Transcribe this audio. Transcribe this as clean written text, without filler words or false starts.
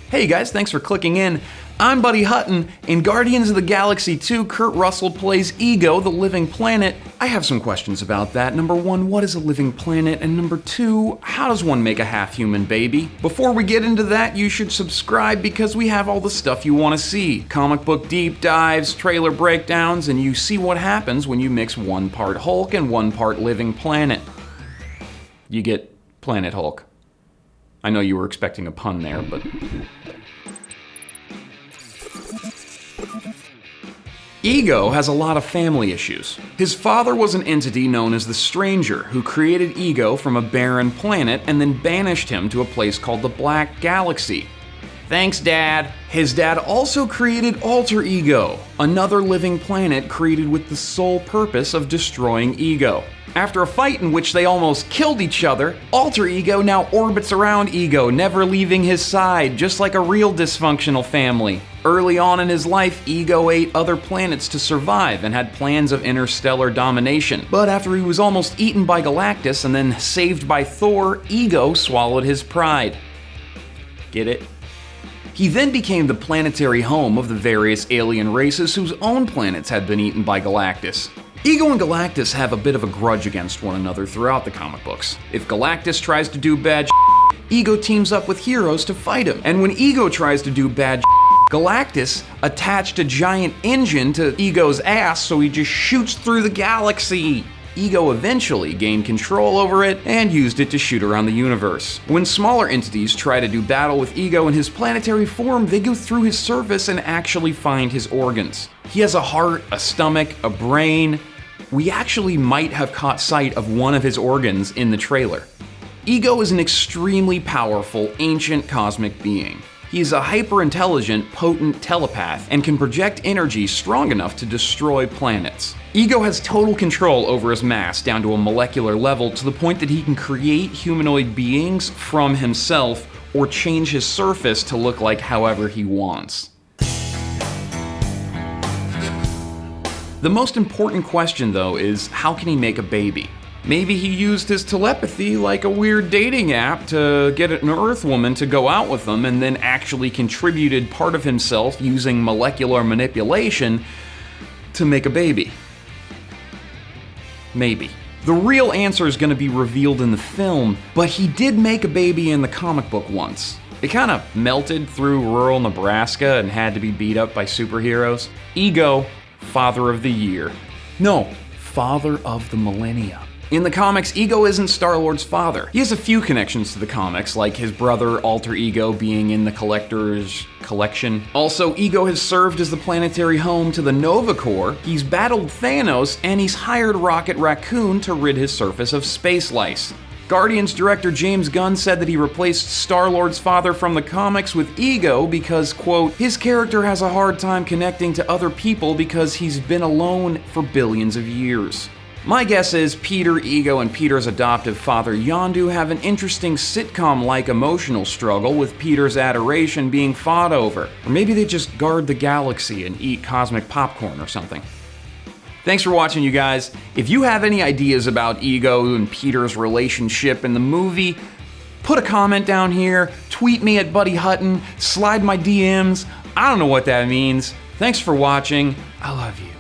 Hey guys, thanks for clicking in. I'm Buddy Hutton. In Guardians of the Galaxy 2, Kurt Russell plays Ego, the living planet. I have some questions about that. Number one, what is a living planet? And number two, how does one make a half-human baby? Before we get into that, you should subscribe because we have all the stuff you want to see. Comic book deep dives, trailer breakdowns, and you see what happens when you mix 1 part Hulk and 1 part living planet. You get Planet Hulk. I know you were expecting a pun there, but... Ego has a lot of family issues. His father was an entity known as the Stranger, who created Ego from a barren planet and then banished him to a place called the Black Galaxy. Thanks, Dad. His dad also created Alter Ego, another living planet created with the sole purpose of destroying Ego. After a fight in which they almost killed each other, Alter Ego now orbits around Ego, never leaving his side, just like a real dysfunctional family. Early on in his life, Ego ate other planets to survive and had plans of interstellar domination. But after he was almost eaten by Galactus and then saved by Thor, Ego swallowed his pride. Get it? He then became the planetary home of the various alien races whose own planets had been eaten by Galactus. Ego and Galactus have a bit of a grudge against one another throughout the comic books. If Galactus tries to do bad Ego teams up with heroes to fight him. And when Ego tries to do bad Galactus attached a giant engine to Ego's ass so he just shoots through the galaxy. Ego eventually gained control over it and used it to shoot around the universe. When smaller entities try to do battle with Ego in his planetary form, they go through his surface and actually find his organs. He has a heart, a stomach, a brain. We actually might have caught sight of one of his organs in the trailer. Ego is an extremely powerful, ancient cosmic being. He is a hyper-intelligent, potent telepath and can project energy strong enough to destroy planets. Ego has total control over his mass down to a molecular level to the point that he can create humanoid beings from himself or change his surface to look like however he wants. The most important question, though, is how can he make a baby? Maybe he used his telepathy like a weird dating app to get an Earth woman to go out with him and then actually contributed part of himself using molecular manipulation to make a baby. Maybe. The real answer is going to be revealed in the film, but he did make a baby in the comic book once. It kind of melted through rural Nebraska and had to be beat up by superheroes. Ego, Father of the Year. No, Father of the Millennia. In the comics, Ego isn't Starlord's father. He has a few connections to the comics, like his brother Alter Ego being in the Collector's collection. Also, Ego has served as the planetary home to the Nova Corps, he's battled Thanos, and he's hired Rocket Raccoon to rid his surface of space lice. Guardians director James Gunn said that he replaced Star-Lord's father from the comics with Ego because, quote, his character has a hard time connecting to other people because he's been alone for billions of years. My guess is Peter, Ego, and Peter's adoptive father Yondu have an interesting sitcom-like emotional struggle with Peter's adoration being fought over. Or maybe they just guard the galaxy and eat cosmic popcorn or something. Thanks for watching, you guys. If you have any ideas about Ego and Peter's relationship in the movie, put a comment down here, tweet me at Buddy Hutton, slide my DMs. I don't know what that means. Thanks for watching. I love you.